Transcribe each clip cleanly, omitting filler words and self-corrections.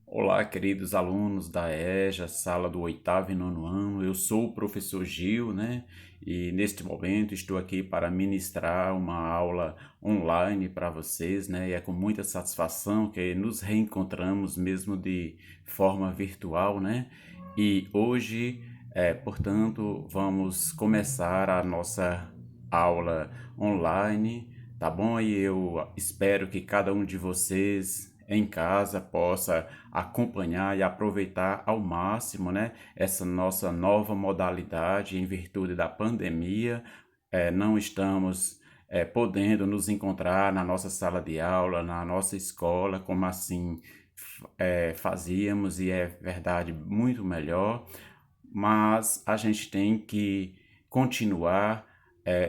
Olá, queridos alunos da EJA, sala do oitavo e nono ano. Eu sou o professor Gil, né? E neste momento estou aqui para ministrar uma aula online para vocês, né? E é com muita satisfação que nos reencontramos mesmo de forma virtual, né? E hoje, portanto, vamos começar a nossa aula online, tá bom? E eu espero que cada um de vocês em casa possa acompanhar e aproveitar ao máximo, né, essa nossa nova modalidade em virtude da pandemia. Não estamos podendo nos encontrar na nossa sala de aula, na nossa escola, como assim fazíamos, e é verdade muito melhor, mas a gente tem que continuar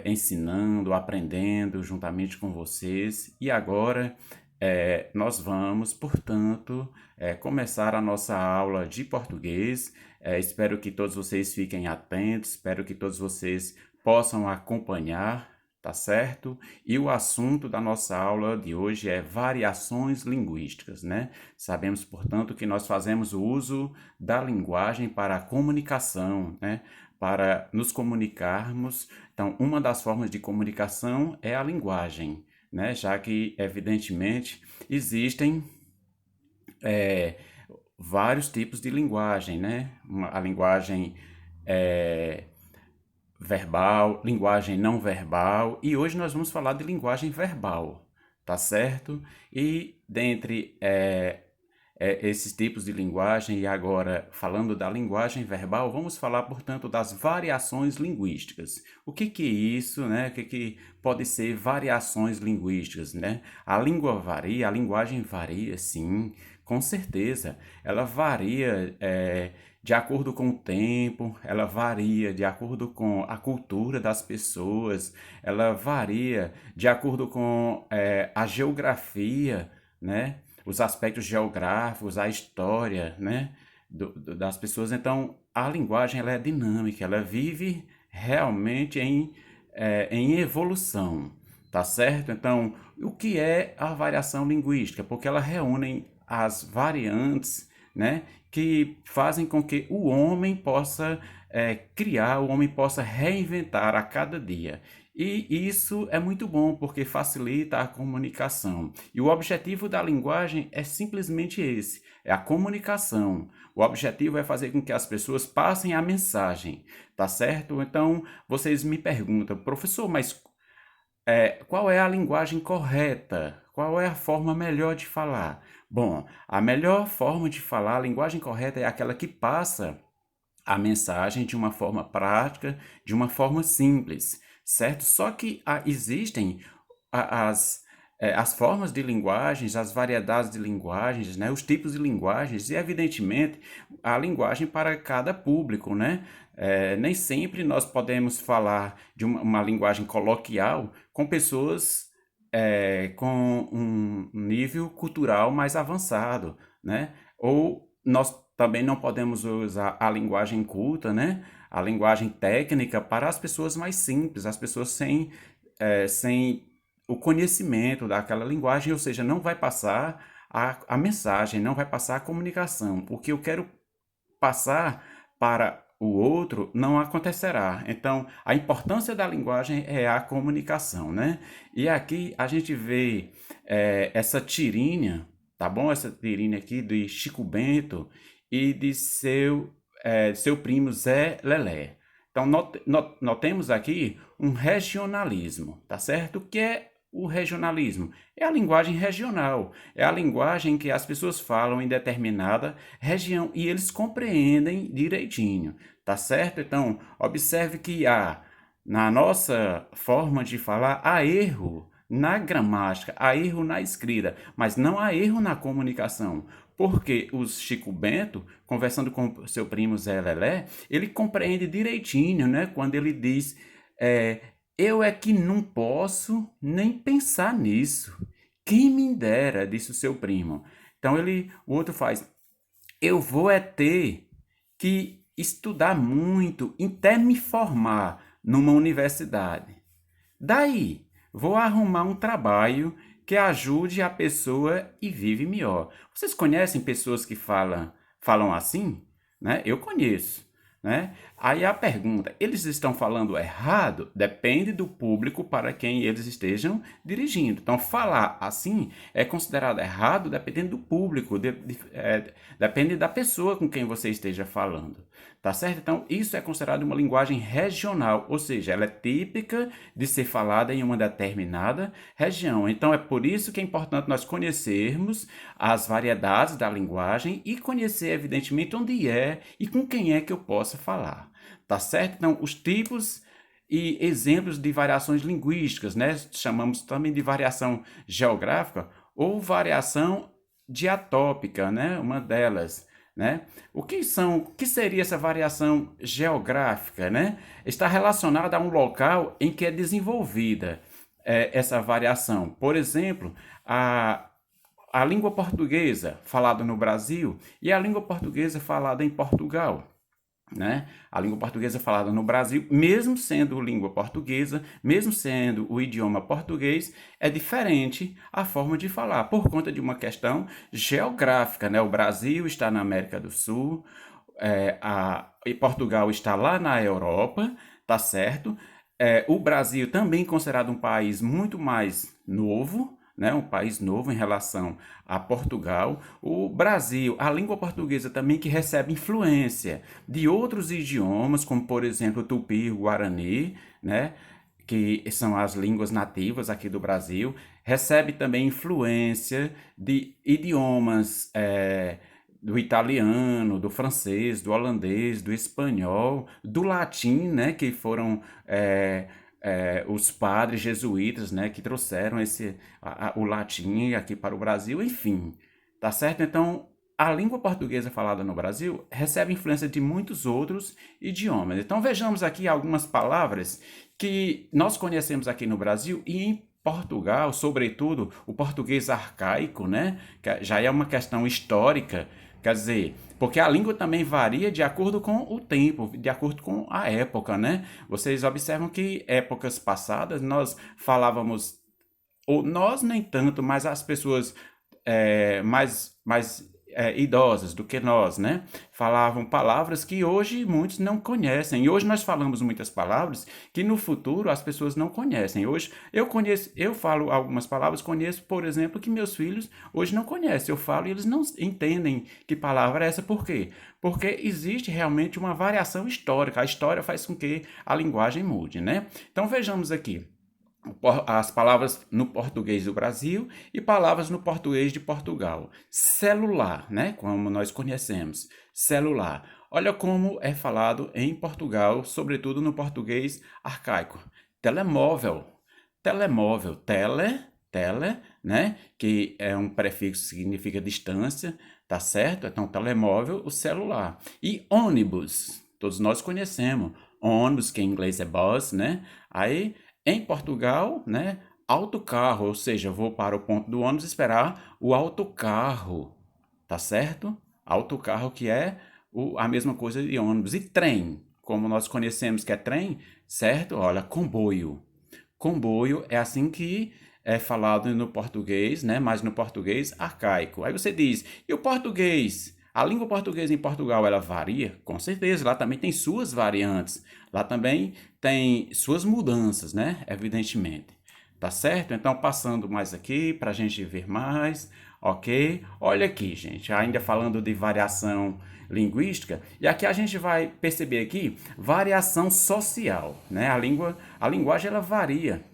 ensinando, aprendendo juntamente com vocês. E agora nós vamos, portanto, começar a nossa aula de português. Espero que todos vocês fiquem atentos, espero que todos vocês possam acompanhar, tá certo? E o assunto da nossa aula de hoje é variações linguísticas, né? Sabemos, portanto, que nós fazemos o uso da linguagem para a comunicação, né? Para nos comunicarmos. Então, uma das formas de comunicação é a linguagem, né? Já que, evidentemente, existem é, vários tipos de linguagem, né? A linguagem é, verbal, linguagem não verbal, e hoje nós vamos falar de linguagem verbal, tá certo? E dentre esses tipos de linguagem, e agora falando da linguagem verbal, vamos falar, portanto, das variações linguísticas. O que que é isso, né? O que que pode ser variações linguísticas, né? A língua varia, a linguagem varia, sim, com certeza. Ela varia de acordo com o tempo, ela varia de acordo com a cultura das pessoas, ela varia de acordo com a geografia, né? Os aspectos geográficos, a história, né, das pessoas. Então, a linguagem ela é dinâmica, ela vive realmente em evolução, tá certo? Então, o que é a variação linguística? Porque ela reúne as variantes, né, que fazem com que o homem possa criar, o homem possa reinventar a cada dia. E isso é muito bom porque facilita a comunicação. E o objetivo da linguagem é simplesmente esse: é a comunicação. O objetivo é fazer com que as pessoas passem a mensagem, tá certo? Então, vocês me perguntam, professor, mas qual é a linguagem correta? Qual é a forma melhor de falar? Bom, a melhor forma de falar, a linguagem correta é aquela que passa a mensagem de uma forma prática, de uma forma simples, certo? Só que existem as formas de linguagens, as variedades de linguagens, né? Os tipos de linguagens e, evidentemente, a linguagem para cada público, né? Nem sempre nós podemos falar de uma linguagem coloquial com pessoas com um nível cultural mais avançado, né? Ou nós também não podemos usar a linguagem culta, né? A linguagem técnica para as pessoas mais simples, as pessoas sem o conhecimento daquela linguagem, ou seja, não vai passar a mensagem, não vai passar a comunicação. O que eu quero passar para o outro não acontecerá. Então, a importância da linguagem é a comunicação, né? E aqui a gente vê essa tirinha, tá bom? Essa tirinha aqui de Chico Bento e de seu primo Zé Lelé. Então, notemos aqui um regionalismo, tá certo? O que é o regionalismo? É a linguagem regional, é a linguagem que as pessoas falam em determinada região e eles compreendem direitinho, tá certo? Então, observe que na nossa forma de falar, há erro na gramática, há erro na escrita, mas não há erro na comunicação. Porque o Chico Bento, conversando com seu primo Zé Lelé, ele compreende direitinho, né? Quando ele diz, é, eu é que não posso nem pensar nisso. Quem me dera, disse o seu primo. Então o outro faz, eu vou é ter que estudar muito até me formar numa universidade. Daí, vou arrumar um trabalho que ajude a pessoa e vive melhor. Vocês conhecem pessoas que falam assim? Né? Eu conheço. Né? Aí a pergunta, eles estão falando errado? Depende do público para quem eles estejam dirigindo. Então, falar assim é considerado errado dependendo do público, depende da pessoa com quem você esteja falando. Tá certo? Então, isso é considerado uma linguagem regional, ou seja, ela é típica de ser falada em uma determinada região. Então, é por isso que é importante nós conhecermos as variedades da linguagem e conhecer, evidentemente, onde é e com quem é que eu possa falar. Tá certo? Então, os tipos e exemplos de variações linguísticas, né? Chamamos também de variação geográfica ou variação diatópica, né? Uma delas. Né? O que seria essa variação geográfica? Né? Está relacionada a um local em que é desenvolvida essa variação. Por exemplo, a língua portuguesa falada no Brasil e a língua portuguesa falada em Portugal. Né? A língua portuguesa falada no Brasil, mesmo sendo língua portuguesa, mesmo sendo o idioma português, é diferente a forma de falar, por conta de uma questão geográfica. Né? O Brasil está na América do Sul, e Portugal está lá na Europa, tá certo? O Brasil também é considerado um país muito mais novo, né, um país novo em relação a Portugal. O Brasil, a língua portuguesa também que recebe influência de outros idiomas, como por exemplo o tupi, o guarani, né, que são as línguas nativas aqui do Brasil, recebe também influência de idiomas do italiano, do francês, do holandês, do espanhol, do latim, né, que foram os padres jesuítas, né, que trouxeram o latim aqui para o Brasil, enfim, tá certo? Então, a língua portuguesa falada no Brasil recebe influência de muitos outros idiomas. Então, vejamos aqui algumas palavras que nós conhecemos aqui no Brasil e em Portugal, sobretudo o português arcaico, né, que já é uma questão histórica. Quer dizer, porque a língua também varia de acordo com o tempo, de acordo com a época, né? Vocês observam que épocas passadas nós falávamos, ou nós nem tanto, mas as pessoas mais idosas do que nós, né? Falavam palavras que hoje muitos não conhecem. E hoje nós falamos muitas palavras que no futuro as pessoas não conhecem. Hoje eu falo algumas palavras, conheço, por exemplo, que meus filhos hoje não conhecem. Eu falo e eles não entendem que palavra é essa. Por quê? Porque existe realmente uma variação histórica. A história faz com que a linguagem mude, né? Então vejamos aqui as palavras no português do Brasil e palavras no português de Portugal. Celular, né? Como nós conhecemos. Celular. Olha como é falado em Portugal, sobretudo no português arcaico. Telemóvel. Telemóvel. Tele, né? Que é um prefixo que significa distância, tá certo? Então, telemóvel, o celular. E ônibus. Todos nós conhecemos. Ônibus, que em inglês é bus, né? Aí em Portugal, né, autocarro, ou seja, vou para o ponto do ônibus esperar o autocarro, tá certo? Autocarro que é a mesma coisa de ônibus. E trem, como nós conhecemos que é trem, certo? Olha, comboio. Comboio é assim que é falado no português, né? Mas no português arcaico. Aí você diz, e o português? A língua portuguesa em Portugal, ela varia? Com certeza, lá também tem suas variantes. Lá também tem suas mudanças, né? Evidentemente. Tá certo? Então, passando mais aqui para a gente ver mais, ok? Olha aqui, gente, ainda falando de variação linguística, e aqui a gente vai perceber aqui variação social, né? A linguagem ela varia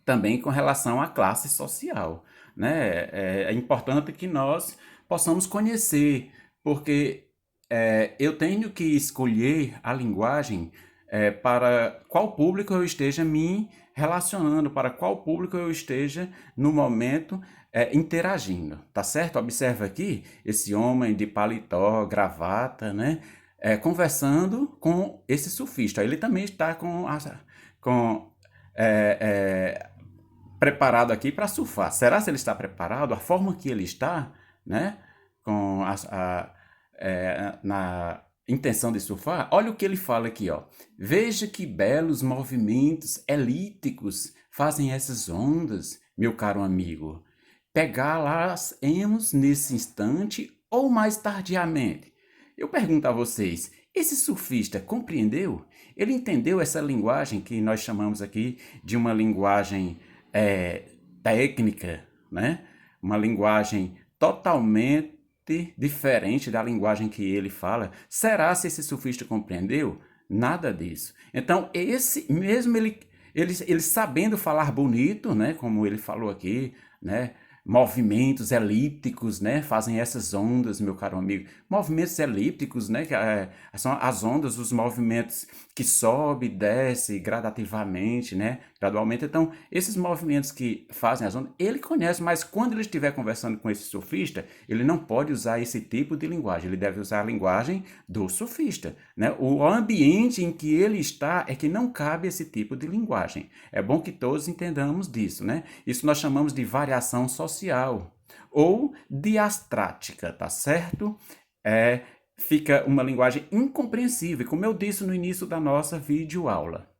também com relação à classe social, né? É importante que nós possamos conhecer, porque eu tenho que escolher a linguagem para qual público eu esteja me relacionando, para qual público eu esteja no momento interagindo, tá certo? Observa aqui esse homem de paletó, gravata, né? Conversando com esse surfista. Ele também está com é, é, preparado aqui para surfar. Será se ele está preparado? A forma que ele está, né? Com na intenção de surfar, olha o que ele fala aqui, ó. Veja que belos movimentos elípticos fazem essas ondas meu caro amigo, pegá-las-emos nesse instante ou mais tardiamente? Eu pergunto a vocês, esse surfista compreendeu? Ele entendeu essa linguagem que nós chamamos aqui de uma linguagem técnica, né? Uma linguagem totalmente diferente da linguagem que ele fala. Será se esse surfista compreendeu? Nada disso. Então, esse mesmo ele sabendo falar bonito, né, como ele falou aqui, né, movimentos elípticos, né, fazem essas ondas, meu caro amigo. Movimentos elípticos, né, que são as ondas, os movimentos que sobe e desce gradativamente, né, gradualmente. Então, esses movimentos que fazem as ondas, ele conhece, mas quando ele estiver conversando com esse surfista, ele não pode usar esse tipo de linguagem, ele deve usar a linguagem do surfista, né? O ambiente em que ele está é que não cabe esse tipo de linguagem. É bom que todos entendamos disso, né? Isso nós chamamos de variação social ou diastrática, tá certo? Fica uma linguagem incompreensível, como eu disse no início da nossa videoaula.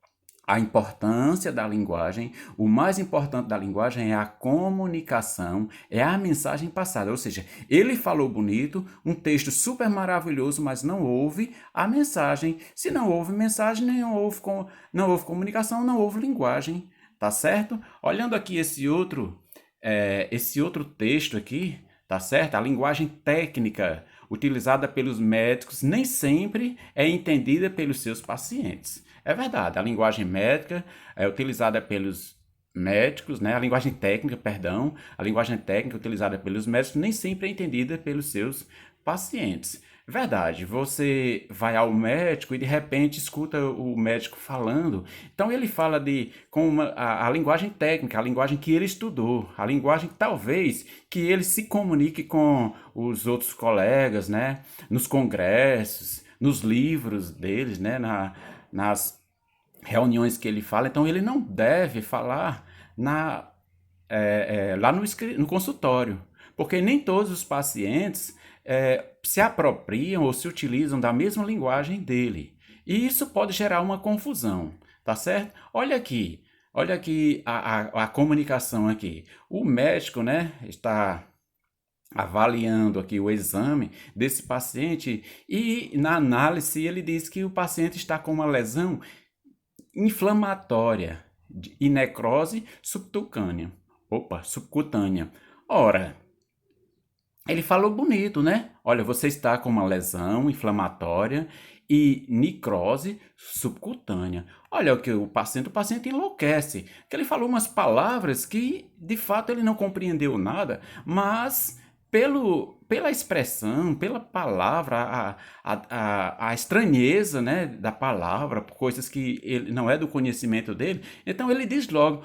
A importância da linguagem, o mais importante da linguagem é a comunicação, é a mensagem passada. Ou seja, ele falou bonito, um texto super maravilhoso, mas não houve a mensagem. Se não houve mensagem, não houve comunicação, não houve linguagem, tá certo? Olhando aqui esse outro texto aqui, tá certo? A linguagem técnica utilizada pelos médicos nem sempre é entendida pelos seus pacientes. É verdade, a linguagem médica é utilizada pelos médicos, né? A linguagem técnica, perdão, a linguagem técnica utilizada pelos médicos nem sempre é entendida pelos seus pacientes. Verdade, você vai ao médico e de repente escuta o médico falando. Então ele fala a linguagem técnica, a linguagem que ele estudou, a linguagem talvez que ele se comunique com os outros colegas, né? Nos congressos, nos livros deles, né? Nas reuniões que ele fala. Então ele não deve falar lá no consultório, porque nem todos os pacientes se apropriam ou se utilizam da mesma linguagem dele. E isso pode gerar uma confusão, tá certo? Olha aqui a comunicação aqui. O médico, né, está avaliando aqui o exame desse paciente e na análise ele diz que o paciente está com uma lesão inflamatória e necrose subcutânea. Subcutânea. Ora, ele falou bonito, né? Olha, você está com uma lesão inflamatória e necrose subcutânea. Olha o paciente enlouquece. Que ele falou umas palavras que, de fato, ele não compreendeu nada, mas pela expressão, pela palavra, a estranheza, né, da palavra, coisas que ele, não é do conhecimento dele, então ele diz logo,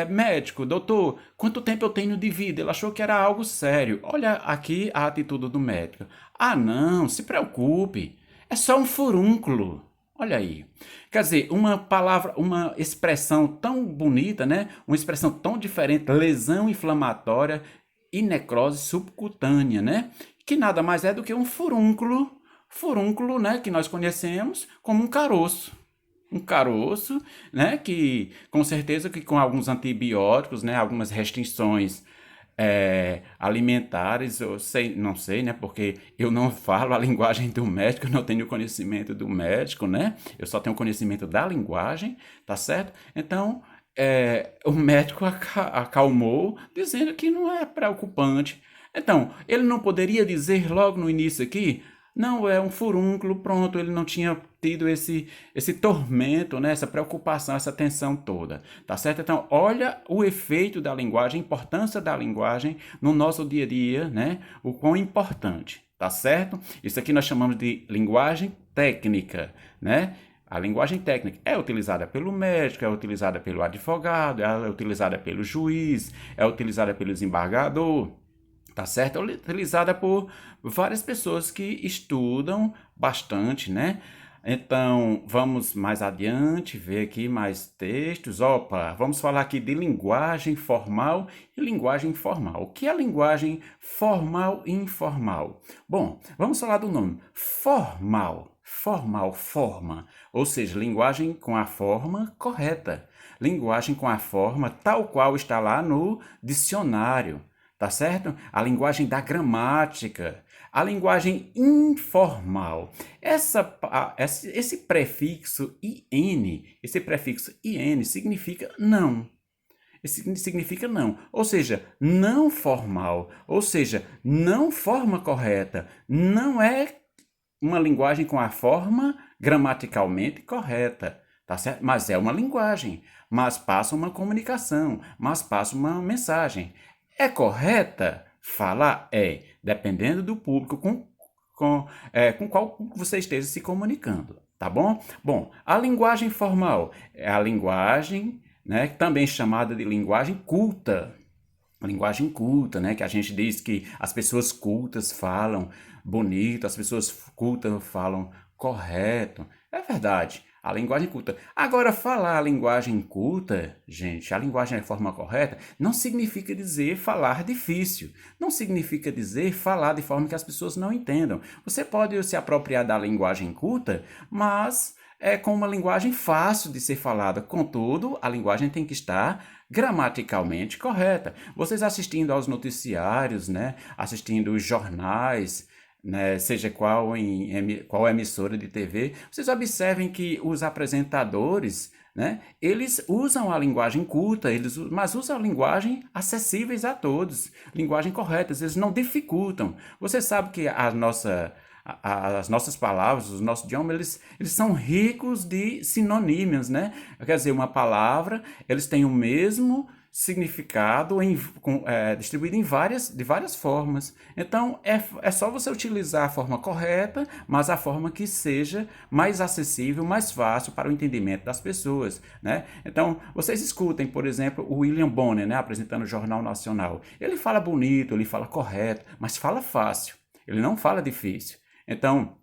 médico, doutor, quanto tempo eu tenho de vida? Ele achou que era algo sério. Olha aqui a atitude do médico. Ah, não, se preocupe, é só um furúnculo. Olha aí. Quer dizer, uma palavra, uma expressão tão bonita, né? Uma expressão tão diferente, lesão inflamatória e necrose subcutânea, né? Que nada mais é do que um furúnculo, né? Que nós conhecemos como um caroço. Um caroço, né? Que com certeza que com alguns antibióticos, né? Algumas restrições alimentares, não sei, né? Porque eu não falo a linguagem do médico, eu não tenho conhecimento do médico, né? Eu só tenho conhecimento da linguagem, tá certo? Então, o médico acalmou, dizendo que não é preocupante. Então, ele não poderia dizer logo no início aqui, não, é um furúnculo, pronto, ele não tinha tido esse tormento, né, essa preocupação, essa tensão toda, tá certo? Então, olha o efeito da linguagem, a importância da linguagem no nosso dia a dia, né, o quão importante, tá certo? Isso aqui nós chamamos de linguagem técnica, né? A linguagem técnica é utilizada pelo médico, é utilizada pelo advogado, é utilizada pelo juiz, é utilizada pelo desembargador, tá certo? É utilizada por várias pessoas que estudam bastante, né? Então, vamos mais adiante, ver aqui mais textos. Opa, vamos falar aqui de linguagem formal e linguagem informal. O que é linguagem formal e informal? Bom, vamos falar do nome. Formal. Formal, forma. Ou seja, linguagem com a forma correta. Linguagem com a forma tal qual está lá no dicionário. Tá certo? A linguagem da gramática. A linguagem informal. Esse prefixo in significa não. Esse significa não. Ou seja, não formal. Ou seja, não forma correta. Não é uma linguagem com a forma gramaticalmente correta. Tá certo? Mas é uma linguagem. Mas passa uma comunicação. Mas passa uma mensagem. É correta? Falar é, dependendo do público com qual você esteja se comunicando, tá bom? Bom, a linguagem formal é a linguagem, né, também chamada de linguagem culta. Linguagem culta, né, que a gente diz que as pessoas cultas falam bonito, as pessoas cultas falam correto. É verdade. A linguagem culta. Agora, falar a linguagem culta, gente, a linguagem de forma correta, não significa dizer falar difícil. Não significa dizer falar de forma que as pessoas não entendam. Você pode se apropriar da linguagem culta, mas é com uma linguagem fácil de ser falada. Contudo, a linguagem tem que estar gramaticalmente correta. Vocês assistindo aos noticiários, né, assistindo os jornais, né, seja qual emissora de TV, vocês observem que os apresentadores, né, eles usam a linguagem culta, mas usam a linguagem acessíveis a todos, linguagem correta, eles não dificultam. Você sabe que as nossas palavras, o nosso idioma, eles são ricos de sinonímios, né? Quer dizer, uma palavra, eles têm o mesmo significado distribuído de várias formas. Então, é só você utilizar a forma correta, mas a forma que seja mais acessível, mais fácil para o entendimento das pessoas, né? Então, vocês escutem, por exemplo, o William Bonner, né, apresentando o Jornal Nacional. Ele fala bonito, ele fala correto, mas fala fácil. Ele não fala difícil. Então,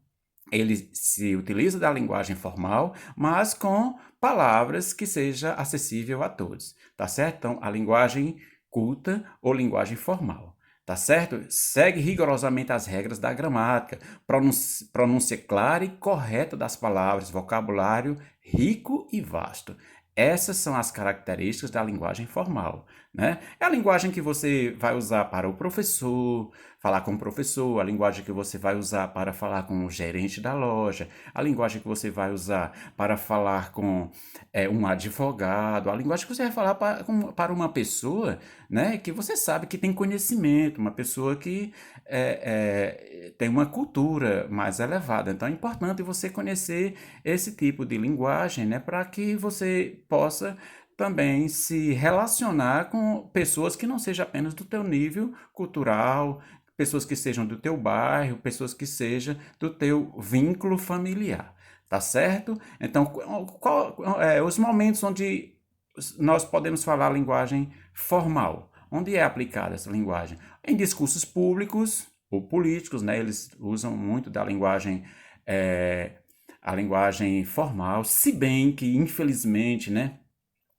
ele se utiliza da linguagem formal, mas com palavras que seja acessível a todos, tá certo? Então, a linguagem culta ou linguagem formal, tá certo? Segue rigorosamente as regras da gramática, pronúncia clara e correta das palavras, vocabulário rico e vasto. Essas são as características da linguagem formal, né? É a linguagem que você vai usar para o professor, falar com o professor, a linguagem que você vai usar para falar com o gerente da loja, a linguagem que você vai usar para falar com um advogado, a linguagem que você vai falar para uma pessoa, né, que você sabe que tem conhecimento, uma pessoa que tem uma cultura mais elevada. Então é importante você conhecer esse tipo de linguagem, né, para que você possa também se relacionar com pessoas que não sejam apenas do teu nível cultural, pessoas que sejam do teu bairro, pessoas que sejam do teu vínculo familiar, tá certo? Então, os momentos onde nós podemos falar a linguagem formal? Onde é aplicada essa linguagem? Em discursos públicos ou políticos, né? Eles usam muito da linguagem, a linguagem formal, se bem que, infelizmente, né?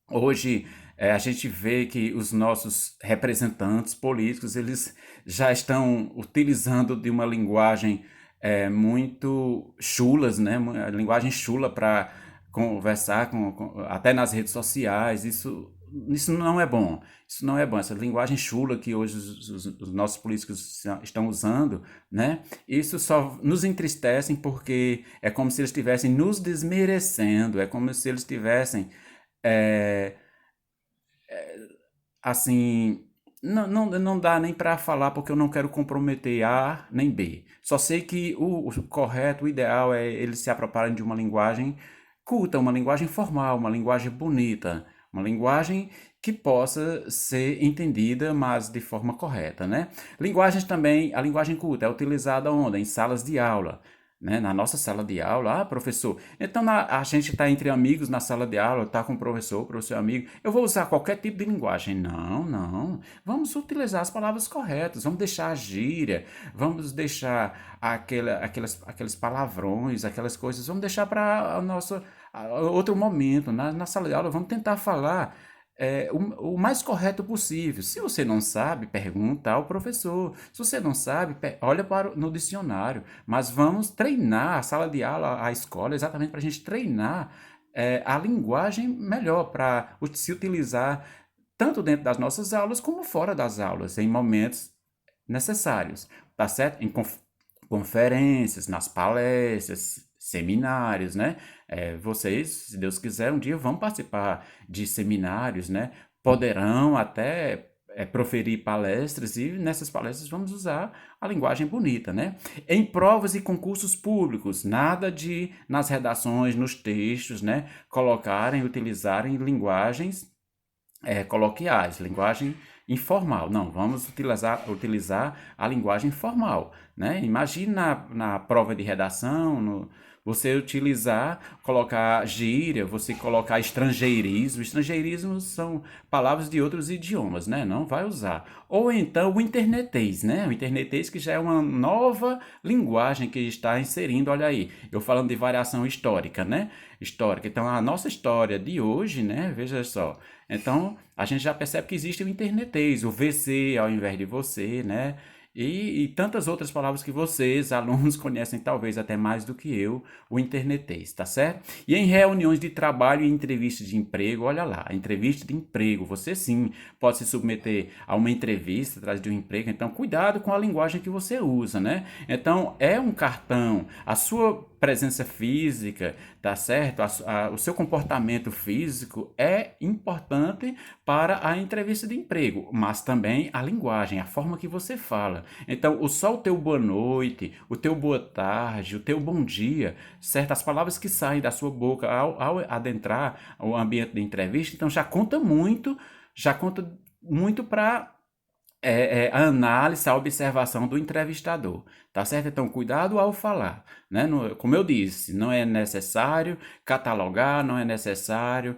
Hoje a gente vê que os nossos representantes políticos eles já estão utilizando de uma linguagem muito chulas, né? A linguagem chula para conversar até nas redes sociais. Isso não é bom. Isso não é bom. Essa linguagem chula que hoje os nossos políticos estão usando, né? Isso só nos entristece porque é como se eles estivessem nos desmerecendo, é como se eles estivessem é, assim, não dá nem para falar porque eu não quero comprometer A nem B. Só sei que o correto, o ideal é eles se apropriarem de uma linguagem culta, uma linguagem formal, uma linguagem bonita, uma linguagem que possa ser entendida, mas de forma correta, né? Linguagens também, a linguagem culta é utilizada onde? Em salas de aula. né, na nossa sala de aula. Ah, professor, então a gente está entre amigos na sala de aula, está com o professor é amigo, eu vou usar qualquer tipo de linguagem. Não, não. Vamos utilizar as palavras corretas, vamos deixar a gíria, vamos deixar aqueles palavrões, aquelas coisas, vamos deixar para outro momento. Na sala de aula, vamos tentar falar o mais correto possível. Se você não sabe, pergunta ao professor. Se você não sabe, olha no dicionário. Mas vamos treinar a sala de aula, a escola, exatamente para a gente treinar a linguagem melhor, para se utilizar tanto dentro das nossas aulas como fora das aulas, em momentos necessários, tá certo? Em conferências, nas palestras, seminários, né? Vocês, se Deus quiser, um dia vão participar de seminários, né? Poderão até proferir palestras e nessas palestras vamos usar a linguagem bonita, né? Em provas e concursos públicos, nada de nas redações, nos textos, né? Colocarem, utilizarem linguagens coloquiais, linguagem informal. Não, vamos utilizar a linguagem formal, né? Imagine na prova de redação, você utilizar, colocar gíria, você colocar estrangeirismo. Estrangeirismo são palavras de outros idiomas, né? Não vai usar. Ou então o internetês, né? O internetês que já é uma nova linguagem que está inserindo, olha aí, eu falando de variação histórica, né? Histórica. Então, a nossa história de hoje, né? Veja só. Então, a gente já percebe que existe o internetês, o VC ao invés de você, né? E tantas outras palavras que vocês, alunos, conhecem talvez até mais do que eu, o internetês, tá certo? E em reuniões de trabalho e entrevistas de emprego, olha lá, entrevista de emprego, você sim pode se submeter a uma entrevista atrás de um emprego, então cuidado com a linguagem que você usa, né? Então, é um cartão, a sua presença física, tá certo? O seu comportamento físico é importante para a entrevista de emprego, mas também a linguagem, a forma que você fala. Então, só o teu boa noite, o teu boa tarde, o teu bom dia, certo? As palavras que saem da sua boca ao adentrar o ambiente de entrevista, então já conta muito para a análise, a observação do entrevistador, tá certo? Então, cuidado ao falar, né? Como eu disse, não é necessário catalogar, não é necessário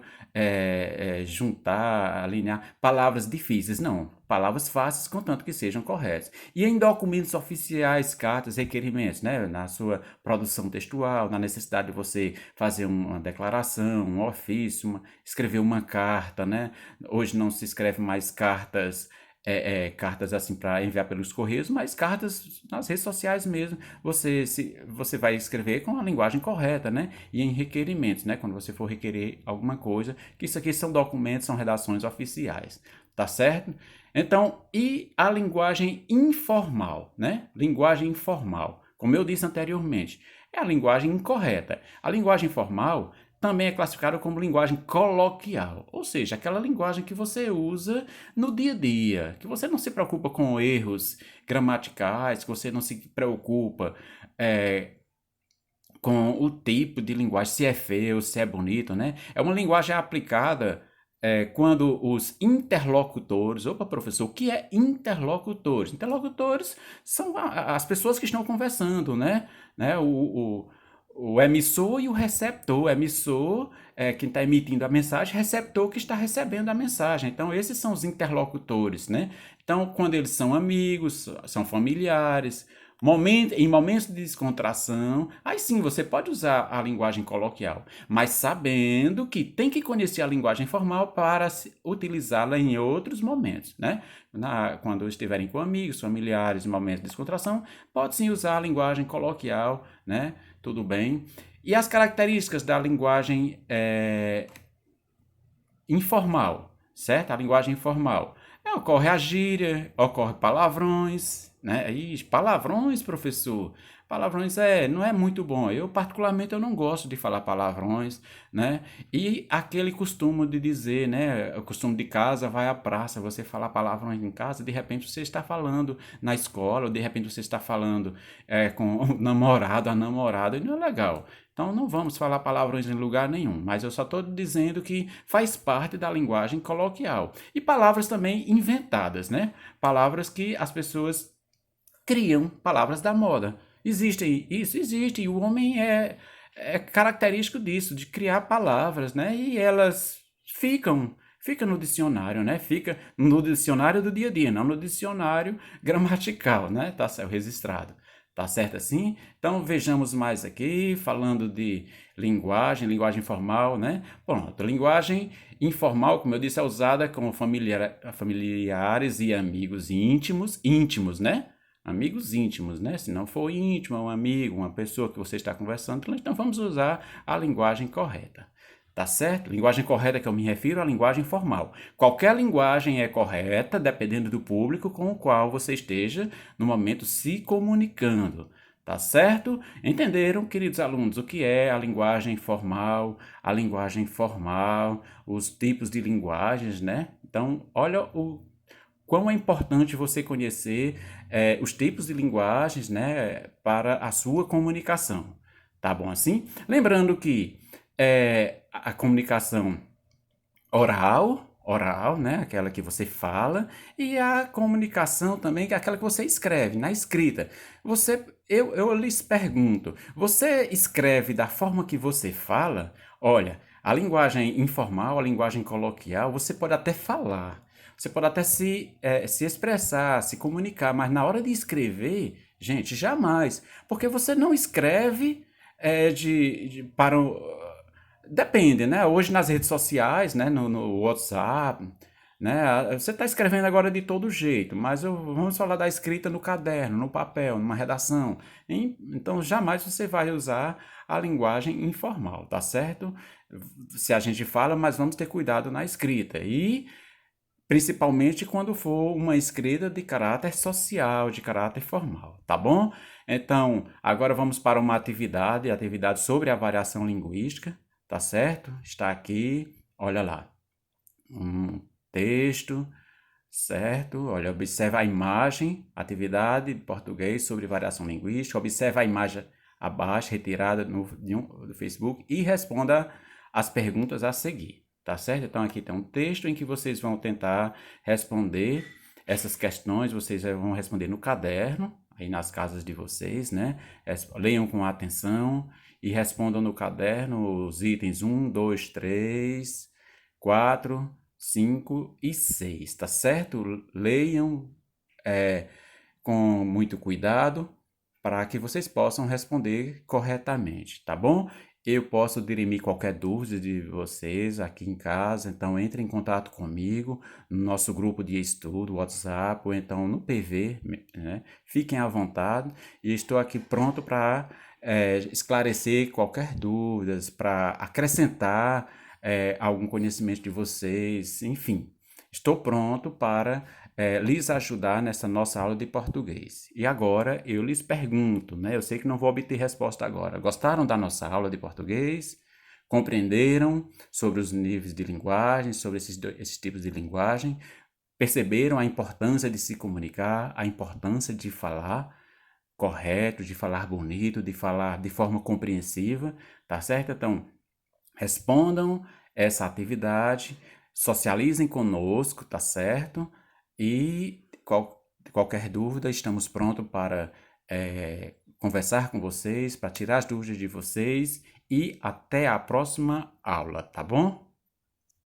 juntar, alinhar palavras difíceis, não. Palavras fáceis, contanto que sejam corretas. E em documentos oficiais, cartas, requerimentos, né? Na sua produção textual, na necessidade de você fazer uma declaração, um ofício, escrever uma carta, né? Hoje não se escreve mais cartas assim para enviar pelos correios, mas cartas nas redes sociais mesmo. Você vai escrever com a linguagem correta, né? E em requerimentos, né? Quando você for requerer alguma coisa, que isso aqui são documentos, são redações oficiais, tá certo? Então, e a linguagem informal, né? Linguagem informal, como eu disse anteriormente, é a linguagem incorreta. A linguagem formal também é classificada como linguagem coloquial, ou seja, aquela linguagem que você usa no dia a dia, que você não se preocupa com erros gramaticais, que você não se preocupa é, com o tipo de linguagem, se é feio, se é bonito, né? É uma linguagem aplicada quando os interlocutores, opa, professor, o que é interlocutores? Interlocutores são as pessoas que estão conversando, né? O emissor e o receptor. O emissor é quem está emitindo a mensagem, receptor que está recebendo a mensagem. Então, esses são os interlocutores, né? Então, quando eles são amigos, são familiares, em momentos de descontração, aí sim você pode usar a linguagem coloquial, mas sabendo que tem que conhecer a linguagem formal para utilizá-la em outros momentos, né? Quando estiverem com amigos, familiares, em momentos de descontração, pode sim usar a linguagem coloquial, né? Tudo bem. E as características da linguagem informal, certo? A linguagem informal. Ocorre a gíria, ocorre palavrões, né? Ixi, palavrões, professor. Palavrões não é muito bom. Eu, particularmente, eu não gosto de falar palavrões, né? E aquele costume de dizer, né? O costume de casa vai à praça, você falar palavrões em casa, de repente você está falando na escola, ou de repente você está falando com o namorado, a namorada, e não é legal. Então não vamos falar palavrões em lugar nenhum, mas eu só estou dizendo que faz parte da linguagem coloquial. E palavras também inventadas, né? Palavras que as pessoas criam, palavras da moda. Existe isso, existe, e o homem é característico disso, de criar palavras, né? E elas fica no dicionário, né? Fica no dicionário do dia a dia, não no dicionário gramatical, né? Tá certo, registrado. Tá certo assim? Então vejamos mais aqui, falando de linguagem formal, né? Pronto, linguagem informal, como eu disse, é usada com familiares e amigos íntimos, né? Amigos íntimos, né? Se não for íntimo, é um amigo, uma pessoa que você está conversando, então vamos usar a linguagem correta. Tá certo? Linguagem correta que eu me refiro à linguagem formal. Qualquer linguagem é correta, dependendo do público com o qual você esteja no momento se comunicando. Tá certo? Entenderam, queridos alunos, o que é a linguagem formal, a linguagem informal, os tipos de linguagens, né? Então, olha o quão é importante você conhecer os tipos de linguagens, né, para a sua comunicação. Tá bom assim? Lembrando que a comunicação oral, né, aquela que você fala, e a comunicação também, que é aquela que você escreve, na escrita. Eu lhes pergunto, você escreve da forma que você fala? Olha, a linguagem informal, a linguagem coloquial, você pode até falar, você pode até se expressar, se comunicar, mas na hora de escrever, gente, jamais, porque você não escreve para depende, né? Hoje nas redes sociais, né? No WhatsApp, né? Você está escrevendo agora de todo jeito, mas vamos falar da escrita no caderno, no papel, numa redação. Então, jamais você vai usar a linguagem informal, tá certo? Se a gente fala, mas vamos ter cuidado na escrita. E principalmente quando for uma escrita de caráter social, de caráter formal, tá bom? Então, agora vamos para uma atividade sobre a variação linguística, tá certo? Está aqui, olha lá, um texto, certo? Olha, observa a imagem, atividade de português sobre variação linguística, observa a imagem abaixo, retirada do Facebook e responda as perguntas a seguir, tá certo? Então aqui tem um texto em que vocês vão tentar responder essas questões, vocês vão responder no caderno, aí nas casas de vocês, né? Leiam com atenção e respondam no caderno os itens 1, 2, 3, 4, 5 e 6, tá certo? Leiam com muito cuidado para que vocês possam responder corretamente, tá bom? Eu posso dirimir qualquer dúvida de vocês aqui em casa, então entre em contato comigo no nosso grupo de estudo, WhatsApp, ou então no PV, né? Fiquem à vontade e estou aqui pronto para esclarecer qualquer dúvida, para acrescentar algum conhecimento de vocês, enfim. Estou pronto para lhes ajudar nessa nossa aula de português. E agora eu lhes pergunto, né? Eu sei que não vou obter resposta agora. Gostaram da nossa aula de português? Compreenderam sobre os níveis de linguagem, sobre esses tipos de linguagem? Perceberam a importância de se comunicar, a importância de falar correto, de falar bonito, de falar de forma compreensiva, tá certo? Então, respondam essa atividade, socializem conosco, tá certo? E qualquer dúvida, estamos prontos para conversar com vocês, para tirar as dúvidas de vocês e até a próxima aula, tá bom?